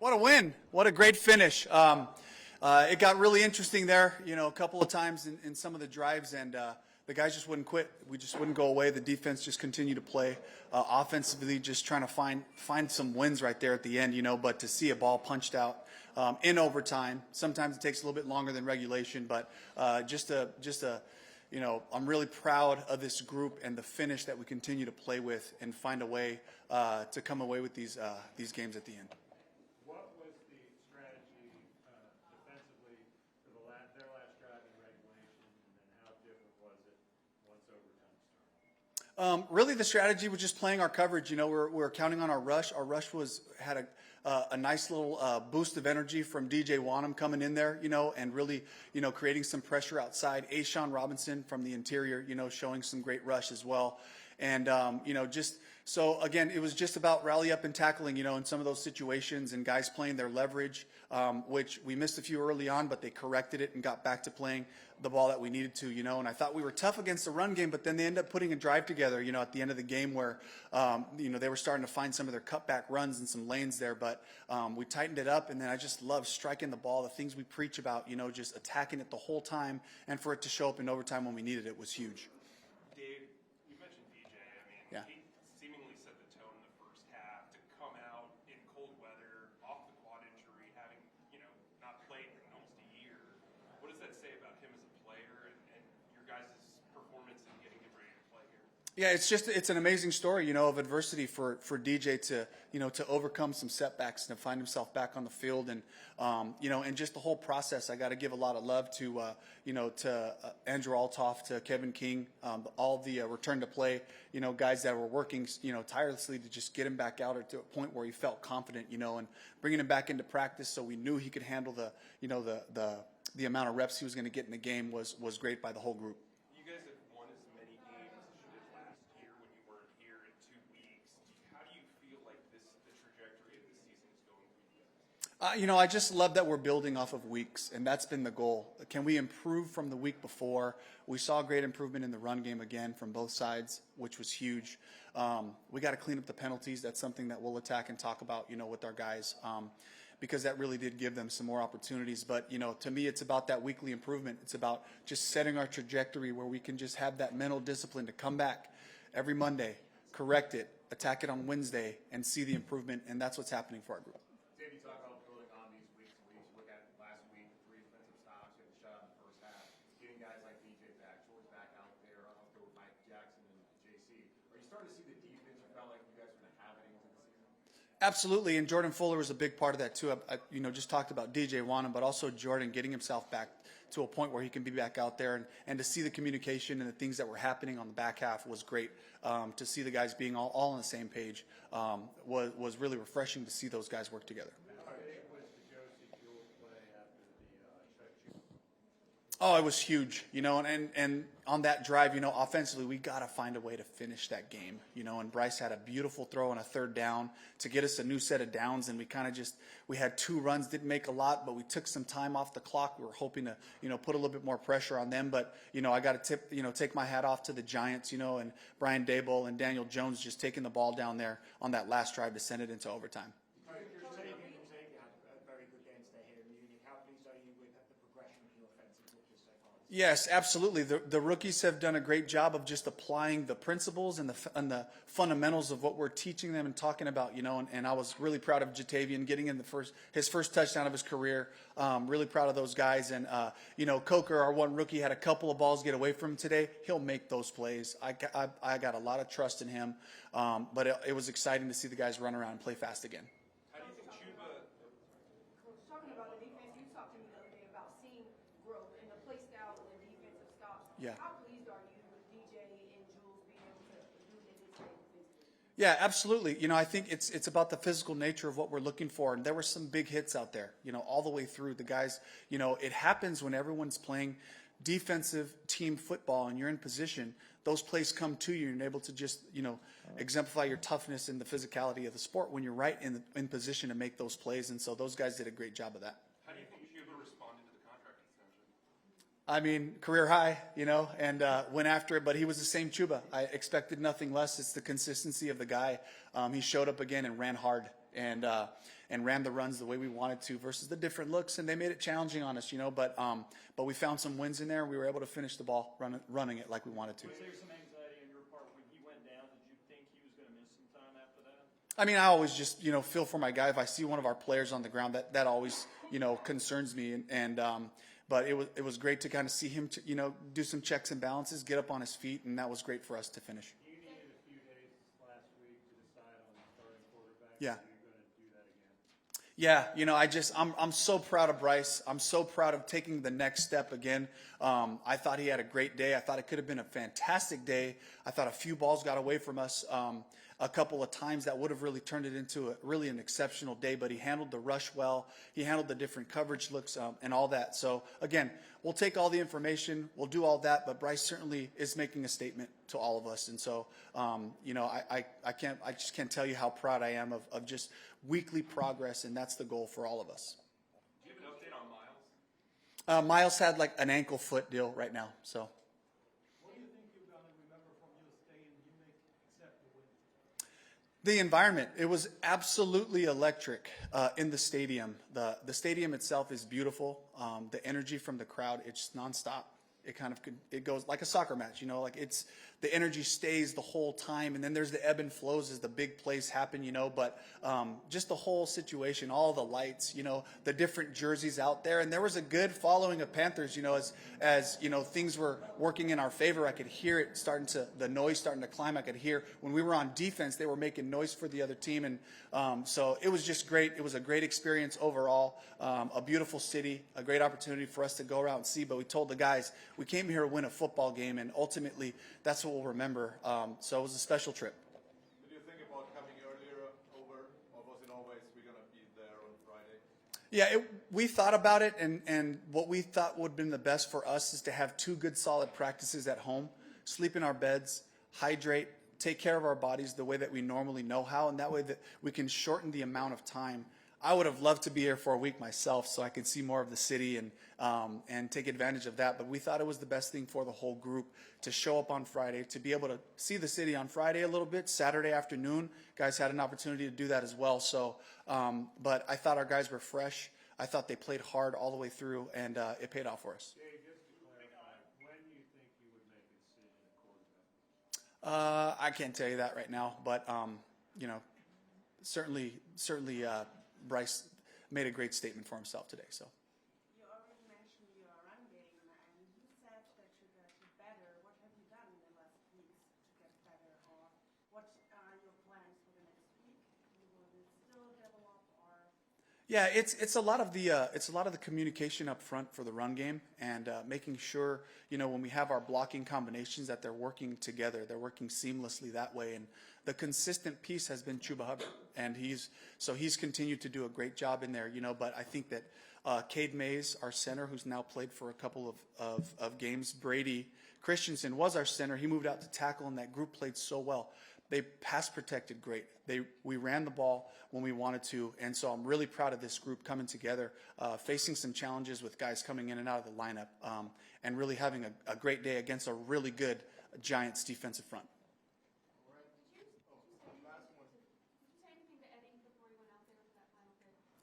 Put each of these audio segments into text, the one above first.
What a win. What a great finish. It got really interesting there, a couple of times in some of the drives, and the guys just wouldn't quit. We just wouldn't go away. The defense just continued to play. Offensively, just trying to find some wins right there at the end, but to see a ball punched out in overtime, sometimes it takes a little bit longer than regulation, but I'm really proud of this group and the finish that we continue to play with and find a way to come away with these games at the end. What was the strategy defensively for their last drive in regulation, and then how different was it once overtime started? Really, the strategy was just playing our coverage. We're counting on our rush. Our rush had a nice little boost of energy from DJ Wonnum coming in there, and really, creating some pressure outside. Ashawn Robinson from the interior, showing some great rush as well. And, so again, it was just about rally up and tackling, in some of those situations, and guys playing their leverage, which we missed a few early on, but they corrected it and got back to playing the ball that we needed to, and I thought we were tough against the run game, but then they ended up putting a drive together, at the end of the game where, they were starting to find some of their cutback runs and some lanes there, but we tightened it up, and then I just love striking the ball, the things we preach about, just attacking it the whole time, and for it to show up in overtime when we needed it was huge. Dave, you mentioned DJ. Yeah. He seemingly set the tone in the first half to come out in cold weather, off the quad injury, having, not played in almost a year. What does that say about him as a player and your guys' performance in getting him ready to play here? Yeah, it's an amazing story, of adversity for DJ to overcome some setbacks and to find himself back on the field, and and just the whole process. I got to give a lot of love to Andrew Altoff, to Kevin King, all the return to play, guys that were working, tirelessly to just get him back out or to a point where he felt confident, and bringing him back into practice so we knew he could handle the amount of reps he was going to get in the game was great by the whole group. You guys have won as many games as you did last year when you weren't here in 2 weeks. How do you feel like the trajectory of this season is going for you guys? I just love that we're building off of weeks, and that's been the goal. Can we improve from the week before? We saw great improvement in the run game again from both sides, which was huge. We got to clean up the penalties. That's something that we'll attack and talk about, with our guys, because that really did give them some more opportunities. But, to me, it's about that weekly improvement. It's about just setting our trajectory where we can just have that mental discipline to come back every Monday, correct it, attack it on Wednesday, and see the improvement, and that's what's happening for our group. Dave, you talk about building on these weeks and weeks. Look at last week, 3 defensive stops, you had the shutout in the first half. Getting guys like DJ back, George back out there, up there with Mike Jackson and JC. Are you starting to see the defense you felt like you guys were going to have it into the season? Absolutely, and Jordan Fuller was a big part of that too. I just talked about DJ Wonnum, but also Jordan getting himself back to a point where he can be back out there, and to see the communication and the things that were happening on the back half was great. To see the guys being all on the same page was really refreshing to see those guys work together. How big was the Josie Jewell play after the check? Oh, it was huge, and on that drive, offensively, we got to find a way to finish that game, and Bryce had a beautiful throw on a 3rd down to get us a new set of downs, and we had 2 runs, didn't make a lot, but we took some time off the clock. We were hoping to, put a little bit more pressure on them, but, I got to take my hat off to the Giants, and Brian Daboll and Daniel Jones just taking the ball down there on that last drive to send it into overtime. You're taking a very good game today here in Munich. How pleased are you with the progression of your offensive rookies so far? Yes, absolutely. The rookies have done a great job of just applying the principles and the fundamentals of what we're teaching them and talking about, and I was really proud of Jatavian getting in his first touchdown of his career. Really proud of those guys. And, Coker, our one rookie, had a couple of balls get away from him today. He'll make those plays. I got a lot of trust in him, but it was exciting to see the guys run around and play fast again. How do you think Chuba? Talking about the defense, you talked to me the other day about seeing growth in the play style and the defensive stops. Yeah. How pleased are you with DJ and Jules being able to do it in this way physically? Yeah, absolutely. I think it's about the physical nature of what we're looking for. And there were some big hits out there, all the way through. The guys, it happens when everyone's playing defensive team football and you're in position. Those plays come to you and you're able to just, exemplify your toughness and the physicality of the sport when you're right in position to make those plays. And so those guys did a great job of that. How do you think Hubbard responded to the contract extension? I mean, career high, and went after it, but he was the same Chuba. I expected nothing less. It's the consistency of the guy. He showed up again and ran hard, and and ran the runs the way we wanted to versus the different looks, and they made it challenging on us, but we found some wins in there, and we were able to finish the ball running it like we wanted to. Was there some anxiety on your part when he went down? Did you think he was going to miss some time after that? I mean, I always just, feel for my guy. If I see one of our players on the ground, that always, concerns me. But it was great to kind of see him, do some checks and balances, get up on his feet, and that was great for us to finish. You needed a few days last week to decide on the starting quarterback. Yeah. Are you going to do that again? Yeah, I'm so proud of Bryce. I'm so proud of taking the next step again. I thought he had a great day. I thought it could have been a fantastic day. I thought a few balls got away from us a couple of times that would have really turned it into really an exceptional day, but he handled the rush well. He handled the different coverage looks and all that. So, again, we'll take all the information. We'll do all that, but Bryce certainly is making a statement to all of us. And so, I just can't tell you how proud I am of just weekly progress, and that's the goal for all of us. Do you have an update on Miles? Miles had like an ankle foot deal right now, so. What do you think you're going to remember from your stay in Munich except the win? The environment, it was absolutely electric in the stadium. The stadium itself is beautiful. The energy from the crowd, it's nonstop. It goes like a soccer match, like the energy stays the whole time, and then there's the ebb and flows as the big plays happen, but just the whole situation, all the lights, the different jerseys out there, and there was a good following of Panthers, as things were working in our favor. I could hear it the noise starting to climb. I could hear when we were on defense, they were making noise for the other team, and so it was just great. It was a great experience overall, a beautiful city, a great opportunity for us to go around and see, but we told the guys, we came here to win a football game, and ultimately, that's what we'll remember. So it was a special trip. Did you think about coming earlier over, or was it always we're going to be there on Friday? Yeah, we thought about it, and what we thought would have been the best for us is to have 2 good, solid practices at home, sleep in our beds, hydrate, take care of our bodies the way that we normally know how, and that way that we can shorten the amount of time. I would have loved to be here for a week myself so I could see more of the city and take advantage of that. But we thought it was the best thing for the whole group to show up on Friday, to be able to see the city on Friday a little bit. Saturday afternoon, guys had an opportunity to do that as well. So, but I thought our guys were fresh. I thought they played hard all the way through, and it paid off for us. Dave, just to clarify, when do you think you would make a decision at quarterback? I can't tell you that right now, but certainly. Bryce made a great statement for himself today. So. You already mentioned your run game, and you said that you got better. What have you done in the last weeks to get better, or what are your plans for the next week? Will it still develop, or? Yeah, it's a lot of the communication up front for the run game, and making sure when we have our blocking combinations that they're working together, they're working seamlessly that way. And the consistent piece has been Chuba Hubbard, and he's continued to do a great job in there. But I think that Cade Mays, our center, who's now played for a couple of games, Brady Christensen was our center. He moved out to tackle, and that group played so well. They pass protected great. We ran the ball when we wanted to, and so I'm really proud of this group coming together, facing some challenges with guys coming in and out of the lineup, and really having a great day against a really good Giants defensive front.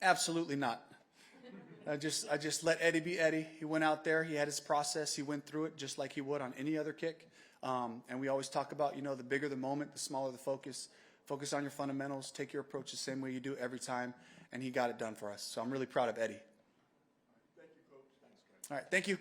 Absolutely not. I just let Eddie be Eddie. He went out there. He had his process. He went through it just like he would on any other kick. And we always talk about, the bigger the moment, the smaller the focus. Focus on your fundamentals. Take your approach the same way you do every time. And he got it done for us. So I'm really proud of Eddie. Thank you, Coach. Thanks, guys. All right. Thank you.